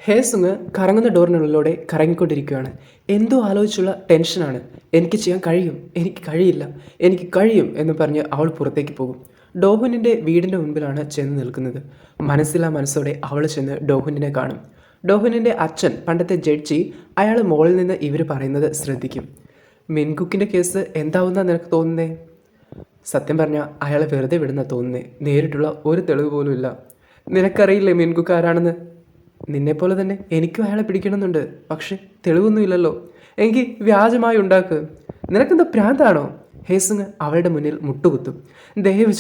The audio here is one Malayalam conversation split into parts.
ഹേസുങ് കറങ്ങുന്ന ഡോറിനുള്ളിലൂടെ കറങ്ങിക്കൊണ്ടിരിക്കുകയാണ്. എന്തോ ആലോചിച്ചുള്ള ടെൻഷനാണ്. എനിക്ക് ചെയ്യാൻ കഴിയും, എനിക്ക് കഴിയില്ല, എനിക്ക് കഴിയും എന്ന് പറഞ്ഞ് അവൾ പുറത്തേക്ക് പോകും. ഡോഹുനിൻ്റെ വീടിൻ്റെ മുൻപിലാണ് ചെന്ന് നിൽക്കുന്നത്. മനസ്സിലാ മനസ്സോടെ അവൾ ചെന്ന് ഡോഹുനിനെ കാണും. ഡോഹുനിൻ്റെ അച്ഛൻ, പണ്ടത്തെ ജഡ്ജി, അയാൾ മോളിൽ നിന്ന് ഇവർ പറയുന്നത് ശ്രദ്ധിക്കും. മിൻകുക്കിൻ്റെ കേസ് എന്താവുന്ന നിനക്ക് തോന്നുന്നേ? സത്യം പറഞ്ഞാൽ അയാളെ വെറുതെ വിടുന്ന തോന്നുന്നേ. നേരിട്ടുള്ള ഒരു തെളിവ് പോലും ഇല്ല. നിനക്കറിയില്ലേ മിൻകുക്ക് ആരാണെന്ന്? നിന്നെപ്പോലെ തന്നെ എനിക്കും അയാളെ പിടിക്കണമെന്നുണ്ട്, പക്ഷെ തെളിവൊന്നുമില്ലല്ലോ. എനിക്ക് വ്യാജമായി ഉണ്ടാക്ക്. നിനക്കെന്താ പ്രാന്താണോ? ഹേസുങ് അവളുടെ മുന്നിൽ മുട്ടുകുത്തും. ദയവ്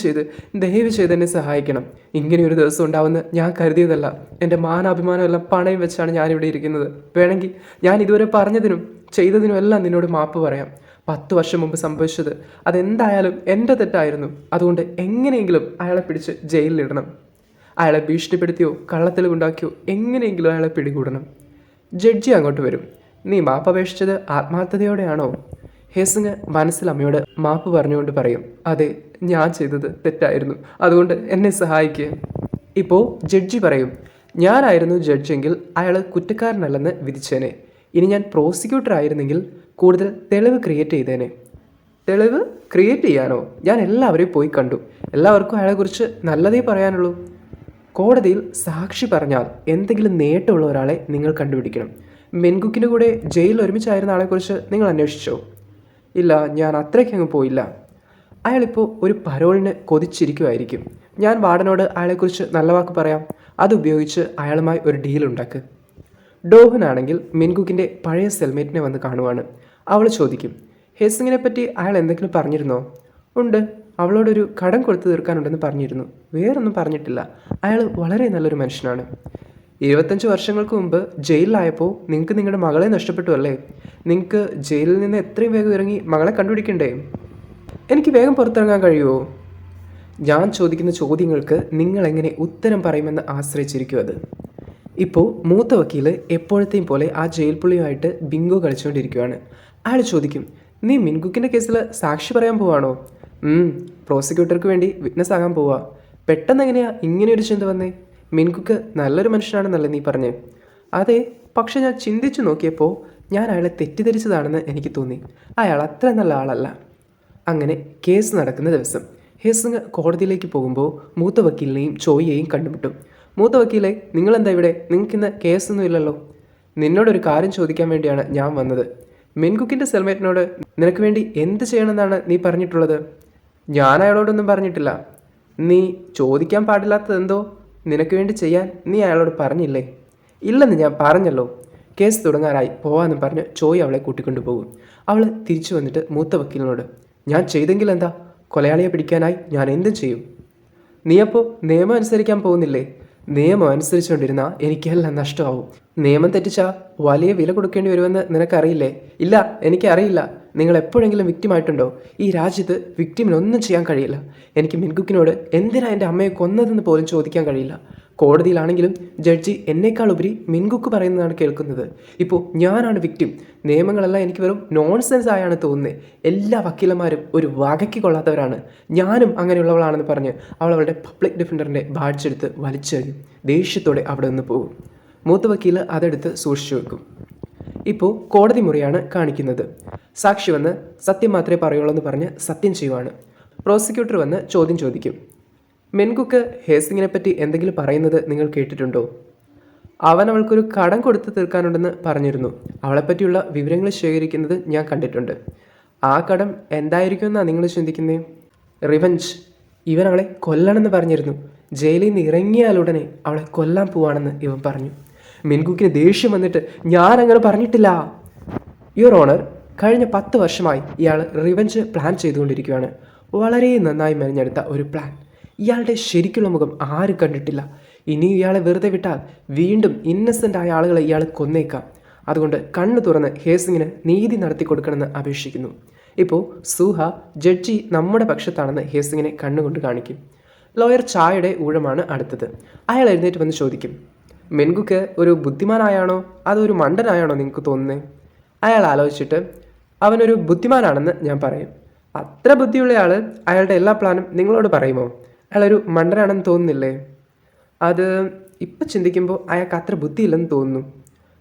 ചെയ്ത് എന്നെ സഹായിക്കണം. ഇങ്ങനെയൊരു ദിവസം ഉണ്ടാവുമെന്ന് ഞാൻ കരുതിയതല്ല. എൻ്റെ മാനാഭിമാനം എല്ലാം പണയം വെച്ചാണ് ഞാനിവിടെ ഇരിക്കുന്നത്. വേണമെങ്കിൽ ഞാൻ ഇതുവരെ പറഞ്ഞതിനും ചെയ്തതിനും എല്ലാം നിന്നോട് മാപ്പ് പറയാം. 10 വർഷം മുമ്പ് സംഭവിച്ചത് അതെന്തായാലും എൻ്റെ തെറ്റായിരുന്നു. അതുകൊണ്ട് എങ്ങനെയെങ്കിലും അയാളെ പിടിച്ച് ജയിലിലിടണം. അയാളെ ഭീഷണിപ്പെടുത്തിയോ കള്ളത്തെളിവുണ്ടാക്കിയോ എങ്ങനെയെങ്കിലും അയാളെ പിടികൂടണം. ജഡ്ജി അങ്ങോട്ട് വരും. നീ മാപ്പ് അപേക്ഷിച്ചത് ആത്മാർത്ഥതയോടെയാണോ? ഹേസുങ് മനസ്സിൽ അമ്മയോട് മാപ്പ് പറഞ്ഞുകൊണ്ട് പറയും, അതെ, ഞാൻ ചെയ്തത് തെറ്റായിരുന്നു, അതുകൊണ്ട് എന്നെ സഹായിക്കുക. ഇപ്പോൾ ജഡ്ജി പറയും, ഞാനായിരുന്നു ജഡ്ജെങ്കിൽ അയാൾ കുറ്റക്കാരനല്ലെന്ന് വിധിച്ചേനെ. ഇനി ഞാൻ പ്രോസിക്യൂട്ടർ ആയിരുന്നെങ്കിൽ കൂടുതൽ തെളിവ് ക്രിയേറ്റ് ചെയ്തേനെ. തെളിവ് ക്രിയേറ്റ് ചെയ്യാനോ? ഞാൻ എല്ലാവരെയും പോയി കണ്ടു. എല്ലാവർക്കും അയാളെക്കുറിച്ച് നല്ലതേ പറയാനുള്ളൂ. കോടതിയിൽ സാക്ഷി പറഞ്ഞാൽ എന്തെങ്കിലും നേട്ടമുള്ള ഒരാളെ നിങ്ങൾ കണ്ടുപിടിക്കണം. മെൻകുക്കിൻ്റെ കൂടെ ജയിലിൽ ഒരുമിച്ചായിരുന്ന ആളെക്കുറിച്ച് നിങ്ങൾ അന്വേഷിച്ചോ? ഇല്ല, ഞാൻ അത്രയ്ക്കങ്ങ് പോയില്ല. അയാളിപ്പോൾ ഒരു പരോളിന് കൊതിച്ചിരിക്കുമായിരിക്കും. ഞാൻ വാർഡനോട് അയാളെക്കുറിച്ച് നല്ല വാക്ക് പറയാം. അതുപയോഗിച്ച് അയാളുമായി ഒരു ഡീലുണ്ടാക്ക്. ഡോഹനാണെങ്കിൽ മിൻകുക്കിൻ്റെ പഴയ സെൽമേറ്റിനെ വന്ന് കാണുവാണ്. അവൾ ചോദിക്കും, ഹേസിങ്ങിനെ പറ്റി അയാൾ എന്തെങ്കിലും പറഞ്ഞിരുന്നോ? ഉണ്ട്, അവളോടൊരു കടം കൊടുത്തു തീർക്കാനുണ്ടെന്ന് പറഞ്ഞിരുന്നു. വേറൊന്നും പറഞ്ഞിട്ടില്ല. അയാൾ വളരെ നല്ലൊരു മനുഷ്യനാണ്. 25 വർഷങ്ങൾക്ക് മുമ്പ് ജയിലിലായപ്പോൾ നിങ്ങൾക്ക് നിങ്ങളുടെ മകളെ നഷ്ടപ്പെട്ടു അല്ലേ? നിങ്ങൾക്ക് ജയിലിൽ നിന്ന് എത്രയും വേഗം ഇറങ്ങി മകളെ കണ്ടുപിടിക്കണ്ടേ? എനിക്ക് വേഗം പുറത്തിറങ്ങാൻ കഴിയുമോ? ഞാൻ ചോദിക്കുന്ന ചോദ്യങ്ങൾക്ക് നിങ്ങളെങ്ങനെ ഉത്തരം പറയുമെന്ന് ആശ്രയിച്ചിരിക്കും അത്. ഇപ്പോൾ മൂത്ത വക്കീൽ എപ്പോഴത്തെയും പോലെ ആ ജയിൽ പുള്ളിയുമായിട്ട് ബിങ്കോ കളിച്ചുകൊണ്ടിരിക്കുകയാണ്. അയാൾ ചോദിക്കും, നീ മിൻകുക്കിൻ്റെ കേസിൽ സാക്ഷി പറയാൻ പോവാണോ? പ്രോസിക്യൂട്ടർക്ക് വേണ്ടി വിറ്റ്നസ് ആകാൻ പോവാ. പെട്ടെന്ന് എങ്ങനെയാ ഇങ്ങനെയൊരു ചിന്ത വന്നേ? മിൻകുക്ക് നല്ലൊരു മനുഷ്യനാണെന്നല്ലേ നീ പറഞ്ഞേ? അതെ, പക്ഷെ ഞാൻ ചിന്തിച്ചു നോക്കിയപ്പോൾ ഞാൻ അയാളെ തെറ്റിദ്ധരിച്ചതാണെന്ന് എനിക്ക് തോന്നി. അയാൾ അത്ര നല്ല ആളല്ല. അങ്ങനെ കേസ് നടക്കുന്ന ദിവസം ഹേസുങ് കോടതിയിലേക്ക് പോകുമ്പോൾ മൂത്ത വക്കീലിനെയും ചോയിയെയും കണ്ടുമുട്ടും. മൂത്ത വക്കീലെ, നിങ്ങളെന്താ ഇവിടെ? നിങ്ങൾക്കിന്ന് കേസൊന്നും ഇല്ലല്ലോ. നിന്നോടൊരു കാര്യം ചോദിക്കാൻ വേണ്ടിയാണ് ഞാൻ വന്നത്. മിൻകുക്കിൻ്റെ സെൽമേറ്റിനോട് നിനക്ക് വേണ്ടി എന്ത് ചെയ്യണമെന്നാണ് നീ പറഞ്ഞിട്ടുള്ളത്? ഞാൻ അയാളോടൊന്നും പറഞ്ഞിട്ടില്ല. നീ ചോദിക്കാൻ പാടില്ലാത്തതെന്തോ നിനക്ക് വേണ്ടി ചെയ്യാൻ നീ അയാളോട് പറഞ്ഞില്ലേ? ഇല്ലെന്ന് ഞാൻ പറഞ്ഞല്ലോ. കേസ് തുടങ്ങാനായി, പോവാമെന്ന് പറഞ്ഞ് ചോയ് അവളെ കൂട്ടിക്കൊണ്ടു പോകും. അവൾ തിരിച്ചു വന്നിട്ട് മൂത്ത വക്കീലിനോട്, ഞാൻ ചെയ്തെങ്കിൽ എന്താ? കൊലയാളിയെ പിടിക്കാനായി ഞാൻ എന്തും ചെയ്യും. നീയപ്പോൾ നിയമം അനുസരിക്കാൻ പോകുന്നില്ലേ? നിയമം അനുസരിച്ചുകൊണ്ടിരുന്നാൽ എനിക്കെല്ലാം നഷ്ടമാവും. നിയമം തെറ്റിച്ചാൽ വലിയ വില കൊടുക്കേണ്ടി വരുമെന്ന് നിനക്കറിയില്ലേ? ഇല്ല, എനിക്കറിയില്ല. നിങ്ങൾ എപ്പോഴെങ്കിലും വിക്റ്റിമായിട്ടുണ്ടോ? ഈ രാജ്യത്ത് വിക്റ്റിമിനൊന്നും ചെയ്യാൻ കഴിയില്ല. എനിക്ക് മിൻകുക്കിനോട് എന്തിനാ എൻ്റെ അമ്മയെ കൊന്നതെന്ന് പോലും ചോദിക്കാൻ കഴിയില്ല. കോടതിയിലാണെങ്കിലും ജഡ്ജി എന്നേക്കാൾ ഉപരി മിൻകുക്ക് പറയുന്നതാണ് കേൾക്കുന്നത്. ഇപ്പോൾ ഞാനാണ് വിക്റ്റിം. നിയമങ്ങളെല്ലാം എനിക്ക് വെറും നോൺസെൻസ് ആയാണ് തോന്നുന്നത്. എല്ലാ വക്കീലന്മാരും ഒരു വകയ്ക്ക് കൊള്ളാത്തവരാണ്. ഞാനും അങ്ങനെയുള്ളവളാണെന്ന് പറഞ്ഞ് അവളുടെ പബ്ലിക് ഡിഫൻഡറിൻ്റെ ബാഡ്ജ് എടുത്ത് വലിച്ചെറിയും. ദേഷ്യത്തോടെ അവിടെ നിന്ന് പോകും. മൂത്ത വക്കീൽ അതെടുത്ത് സൂക്ഷിച്ചു വെക്കും. ഇപ്പോൾ കോടതി മുറിയാണ് കാണിക്കുന്നത്. സാക്ഷി വന്ന് സത്യം മാത്രമേ പറയുള്ളൂ എന്ന് പറഞ്ഞ് സത്യം ചെയ്യുവാണ്. പ്രോസിക്യൂട്ടർ വന്ന് ചോദ്യം ചോദിക്കും. മെൻകുക്ക് ഹേസിങ്ങിനെ പറ്റി എന്തെങ്കിലും പറയുന്നത് നിങ്ങൾ കേട്ടിട്ടുണ്ടോ? അവൻ അവൾക്കൊരു കടം കൊടുത്ത് തീർക്കാനുണ്ടെന്ന് പറഞ്ഞിരുന്നു. അവളെപ്പറ്റിയുള്ള വിവരങ്ങൾ ശേഖരിക്കുന്നത് ഞാൻ കണ്ടിട്ടുണ്ട്. ആ കടം എന്തായിരിക്കുമെന്നാണ് നിങ്ങൾ ചിന്തിക്കുന്നത്? റിവഞ്ച്. ഇവൻ അവളെ കൊല്ലണമെന്ന് പറഞ്ഞിരുന്നു. ജയിലിൽ നിന്ന് ഇറങ്ങിയാലുടനെ അവളെ കൊല്ലാൻ പോവാണെന്ന് ഇവൻ പറഞ്ഞു. മെൻകുക്കിന് ദേഷ്യം വന്നിട്ട്, ഞാൻ അങ്ങനെ പറഞ്ഞിട്ടില്ല. യുവർ ഓണർ, കഴിഞ്ഞ 10 വർഷമായി ഇയാൾ റിവഞ്ച് പ്ലാൻ ചെയ്തുകൊണ്ടിരിക്കുകയാണ്. വളരെ നന്നായി മെനഞ്ഞെടുത്ത ഒരു പ്ലാൻ. ഇയാളുടെ ശരിക്കുള്ള മുഖം ആരും കണ്ടിട്ടില്ല. ഇനി ഇയാളെ വെറുതെ വിട്ടാൽ വീണ്ടും ഇന്നസെൻ്റ് ആയ ആളുകളെ ഇയാൾ കൊന്നേക്കാം. അതുകൊണ്ട് കണ്ണു തുറന്ന് ഹേസിങ്ങിന് നീതി നടത്തി കൊടുക്കണമെന്ന് അപേക്ഷിക്കുന്നു. ഇപ്പോൾ സൂഹ, ജഡ്ജി നമ്മുടെ പക്ഷത്താണെന്ന് ഹേസിങ്ങിനെ കണ്ണുകൊണ്ട് കാണിക്കും. ലോയർ ചായയുടെ ഊഴമാണ് അടുത്തത്. അയാൾ എഴുന്നേറ്റ് വന്ന് ചോദിക്കും, മെൻകുക്ക് ഒരു ബുദ്ധിമാനായാണോ അതോ ഒരു മണ്ടനായാണോ നിങ്ങൾക്ക് തോന്നുന്നത്? അയാൾ ആലോചിച്ചിട്ട്, അവനൊരു ബുദ്ധിമാനാണെന്ന് ഞാൻ പറയും. അത്ര ബുദ്ധിയുള്ളയാൾ അയാളുടെ എല്ലാ പ്ലാനും നിങ്ങളോട് പറയുമോ? അയാളൊരു മണ്ടനാണെന്ന് തോന്നുന്നില്ലേ? അത് ഇപ്പം ചിന്തിക്കുമ്പോൾ അയാൾക്ക് അത്ര ബുദ്ധിയില്ലെന്ന് തോന്നുന്നു.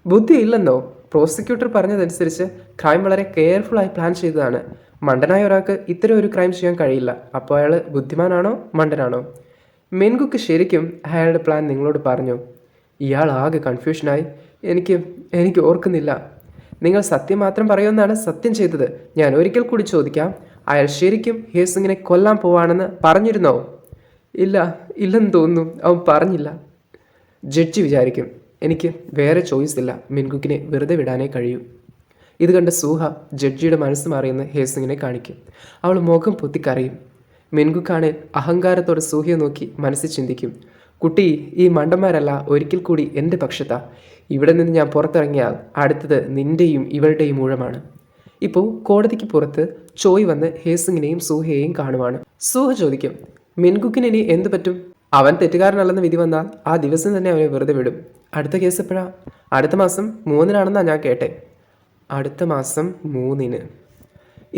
ബുദ്ധിയില്ലെന്നോ? പ്രോസിക്യൂട്ടർ പറഞ്ഞതനുസരിച്ച് ക്രൈം വളരെ കെയർഫുള്ളായി പ്ലാൻ ചെയ്തതാണ്. മണ്ടനായ ഒരാൾക്ക് ഇത്തരം ഒരു ക്രൈം ചെയ്യാൻ കഴിയില്ല. അപ്പോൾ അയാൾ ബുദ്ധിമാനാണോ മണ്ടനാണോ? മെൻകുക്ക് ശരിക്കും അയാളുടെ പ്ലാൻ നിങ്ങളോട് പറഞ്ഞോ? ഇയാൾ ആകെ കൺഫ്യൂഷനായി. എനിക്ക് ഓർക്കുന്നില്ല. നിങ്ങൾ സത്യം മാത്രം പറയുമെന്നാണ് സത്യം ചെയ്തത്. ഞാൻ ഒരിക്കൽ കൂടി ചോദിക്കാം, അയാൾ ശരിക്കും ഹേസിങ്ങിനെ കൊല്ലാൻ പോവാണെന്ന് പറഞ്ഞിരുന്നോ? ഇല്ലെന്ന് തോന്നുന്നു, അവൻ പറഞ്ഞില്ല. ജഡ്ജി വിചാരിക്കും എനിക്ക് വേറെ ചോയ്സ് ഇല്ല, മിൻകുക്കിനെ വെറുതെ വിടാനേ കഴിയൂ. ഇത് കണ്ട സൂഹ ജഡ്ജിയുടെ മനസ്സ് മാറിയെന്ന് ഹേസിങ്ങിനെ കാണിക്കും. അവൾ മുഖം പൊത്തിക്കരയും. മിൻകുക്കാണേൽ അഹങ്കാരത്തോടെ സൂഹയെ നോക്കി മനസ്സിൽ ചിന്തിക്കും, കുട്ടി, ഈ മണ്ടന്മാരല്ല ഒരിക്കൽ കൂടി എൻ്റെ പക്ഷത്താ. ഇവിടെ നിന്ന് ഞാൻ പുറത്തിറങ്ങിയാൽ അടുത്തത് നിൻ്റെയും ഇവളുടെയും ഊഴമാണ്. ഇപ്പോൾ കോടതിക്ക് പുറത്ത് ചോയ് വന്ന് ഹേസിങ്ങിനെയും സൂഹയെയും കാണുവാണ്. സൂഹ ചോദിക്കും, മിൻകുക്കിന് ഇനി എന്ത് പറ്റും? അവൻ തെറ്റുകാരനല്ലെന്ന് വിധി വന്നാൽ ആ ദിവസം തന്നെ അവനെ വെറുതെ വിടും. അടുത്ത കേസ് എപ്പോഴാ? അടുത്ത മാസം 3-നാണെന്നാണ് ഞാൻ കേട്ടെ. അടുത്ത മാസം 3-ന്.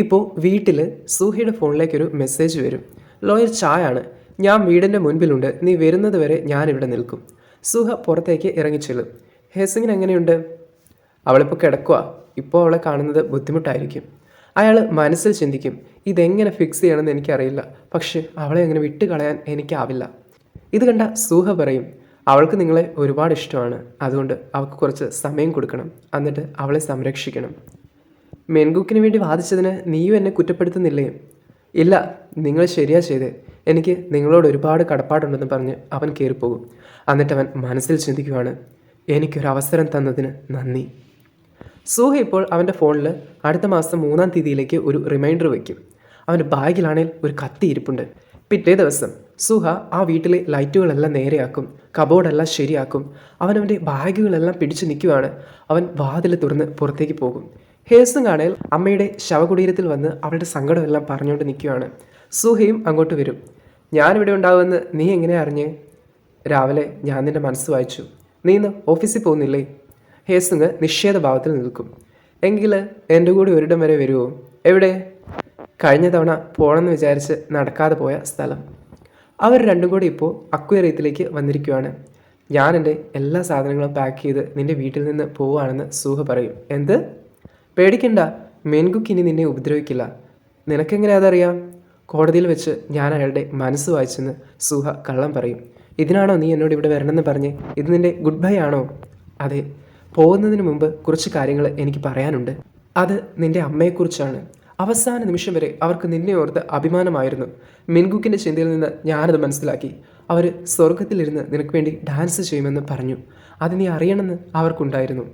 ഇപ്പോൾ വീട്ടിൽ സൂഹയുടെ ഫോണിലേക്കൊരു മെസ്സേജ് വരും. ലോയർ ചായാണ്. ഞാൻ വീടിൻ്റെ മുൻപിലുണ്ട്, നീ വരുന്നത് വരെ ഞാനിവിടെ നിൽക്കും. സൂഹ പുറത്തേക്ക് ഇറങ്ങിച്ചെല്ലും. ഹേസിങ്ങിന് എങ്ങനെയുണ്ട്? അവളിപ്പോൾ കിടക്കുക. ഇപ്പോൾ അവളെ കാണുന്നത് ബുദ്ധിമുട്ടായിരിക്കും. അയാൾ മനസ്സിൽ ചിന്തിക്കും, ഇതെങ്ങനെ ഫിക്സ് ചെയ്യണമെന്ന് എനിക്കറിയില്ല, പക്ഷേ അവളെ അങ്ങനെ വിട്ടുകളയാൻ എനിക്കാവില്ല. ഇത് കണ്ട സൂഹ പറയും, അവൾക്ക് നിങ്ങളെ ഒരുപാട് ഇഷ്ടമാണ്, അതുകൊണ്ട് അവൾക്ക് കുറച്ച് സമയം കൊടുക്കണം, എന്നിട്ട് അവളെ സംരക്ഷിക്കണം. മെൻകുക്കിന് വേണ്ടി വാദിച്ചതിന് നീയും എന്നെ കുറ്റപ്പെടുത്തുന്നില്ലേ? ഇല്ല, നിങ്ങൾ ശരിയാ ചെയ്തേ. എനിക്ക് നിങ്ങളോട് ഒരുപാട് കടപ്പാടുണ്ടെന്ന് പറഞ്ഞ് അവൻ കയറിപ്പോകും. എന്നിട്ട് അവൻ മനസ്സിൽ ചിന്തിക്കുവാണ്, എനിക്കൊരവസരം തന്നതിന് നന്ദി. സൂഹ ഇപ്പോൾ അവൻ്റെ ഫോണിൽ അടുത്ത മാസം 3-ാം തീയതിയിലേക്ക് ഒരു റിമൈൻഡർ വയ്ക്കും. അവൻ്റെ ബാഗിലാണെങ്കിൽ ഒരു കത്തി ഇരിപ്പുണ്ട്. പിറ്റേ ദിവസം സൂഹ ആ വീട്ടിലെ ലൈറ്റുകളെല്ലാം നേരെയാക്കും, കബോർഡെല്ലാം ശരിയാക്കും. അവനവൻ്റെ ബാഗുകളെല്ലാം പിടിച്ചു നിൽക്കുവാണ്. അവൻ വാതിൽ തുറന്ന് പുറത്തേക്ക് പോകും. ഹേസിങ്ങാണേൽ അമ്മയുടെ ശവകുടീരത്തിൽ വന്ന് അവളുടെ സങ്കടമെല്ലാം പറഞ്ഞുകൊണ്ട് നിൽക്കുവാണ്. സൂഹയും അങ്ങോട്ട് വരും. ഞാനിവിടെ ഉണ്ടാവുമെന്ന് നീ എങ്ങനെ അറിഞ്ഞേ? രാവിലെ ഞാൻ നിൻ്റെ മനസ്സ് വായിച്ചു. നീ ഇന്ന് ഓഫീസിൽ പോകുന്നില്ലേ? ഹേസിങ് നിഷേധഭാവത്തിൽ നിൽക്കും. എങ്കിൽ എൻ്റെ കൂടി ഒരിടം വരെ വരുമോ? എവിടെ? കഴിഞ്ഞ തവണ പോകണമെന്ന് വിചാരിച്ച് നടക്കാതെ പോയ സ്ഥലം. അവർ രണ്ടും കൂടി ഇപ്പോൾ അക്വേറിയത്തിലേക്ക് വന്നിരിക്കുവാണ്. ഞാൻ എൻ്റെ എല്ലാ സാധനങ്ങളും പാക്ക് ചെയ്ത് നിൻ്റെ വീട്ടിൽ നിന്ന് പോവുകയാണെന്ന് സൂഹ പറയും. എന്ത്? പേടിക്കണ്ട, മെൻകുക്ക് ഇനി നിന്നെ ഉപദ്രവിക്കില്ല. നിനക്കെങ്ങനെ അതറിയാം? കോടതിയിൽ വെച്ച് ഞാൻ അയാളുടെ മനസ്സ് വായിച്ചെന്ന് സൂഹ കള്ളം പറയും. ഇതിനാണോ നീ എന്നോട് ഇവിടെ വരണമെന്ന് പറഞ്ഞ്? ഇത് നിൻ്റെ ഗുഡ് ബൈ ആണോ? അതെ, പോകുന്നതിന് മുമ്പ് കുറച്ച് കാര്യങ്ങൾ എനിക്ക് പറയാനുണ്ട്. അത് നിൻ്റെ അമ്മയെക്കുറിച്ചാണ്. അവസാന നിമിഷം വരെ അവർക്ക് നിന്നെ ഓർത്ത് അഭിമാനമായിരുന്നു. മിൻകുക്കിൻ്റെ ചിന്തയിൽ നിന്ന് ഞാനത് മനസ്സിലാക്കി. അവർ സ്വർഗത്തിലിരുന്ന് നിനക്ക് വേണ്ടി ഡാൻസ് ചെയ്യുമെന്ന് പറഞ്ഞു. അത് നീ അറിയണമെന്ന് അവർക്കുണ്ടായിരുന്നു.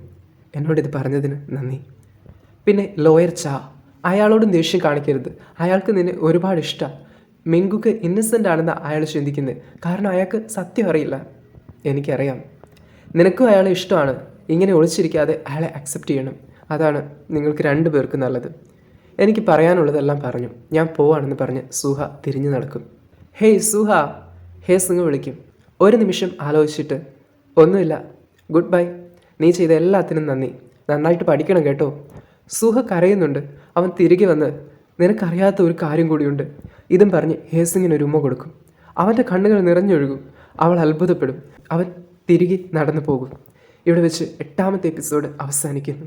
എന്നോടിത് പറഞ്ഞതിന് നന്ദി. പിന്നെ ലോയർ ചാ, അയാളോടും ദേഷ്യം കാണിക്കരുത്. അയാൾക്ക് നിന്നെ ഒരുപാട് ഇഷ്ടമാണ്. മിൻകുക്ക് ഇന്നസെൻ്റ് ആണെന്ന് അയാൾ ചിന്തിക്കുന്നത്. കാരണം അയാൾക്ക് സത്യം അറിയില്ല. എനിക്കറിയാം. നിനക്കും അയാളെ ഇഷ്ടമാണ്. ഇങ്ങനെ ഒളിച്ചിരിക്കാതെ അയാളെ അക്സെപ്റ്റ് ചെയ്യണം. അതാണ് നിങ്ങൾക്ക് 2 പേർക്കും നല്ലത്. എനിക്ക് പറയാനുള്ളതെല്ലാം പറഞ്ഞു. ഞാൻ പോവാണെന്ന് പറഞ്ഞ് സൂഹ തിരിഞ്ഞു നടക്കും. ഹേയ് സൂഹ, ഹേസിങ് വിളിക്കും. ഒരു നിമിഷം ആലോചിച്ചിട്ട്, ഒന്നുമില്ല, ഗുഡ് ബൈ. നീ ചെയ്ത എല്ലാത്തിനും നന്ദി. നന്നായിട്ട് പഠിക്കണം കേട്ടോ. സൂഹ കരയുന്നുണ്ട്. അവൻ തിരികെ വന്ന്, നിനക്കറിയാത്ത ഒരു കാര്യം കൂടിയുണ്ട്. ഇതും പറഞ്ഞ് ഹേസിങ്ങിന് ഒരു ഉമ്മ കൊടുക്കും. അവൻ്റെ കണ്ണുകൾ നിറഞ്ഞൊഴുകും. അവൾ അത്ഭുതപ്പെടും. അവൻ തിരികെ നടന്നു പോകും. ഇവിടെ വെച്ച് 8-ാമത്തെ എപ്പിസോഡ് അവസാനിക്കുന്നു.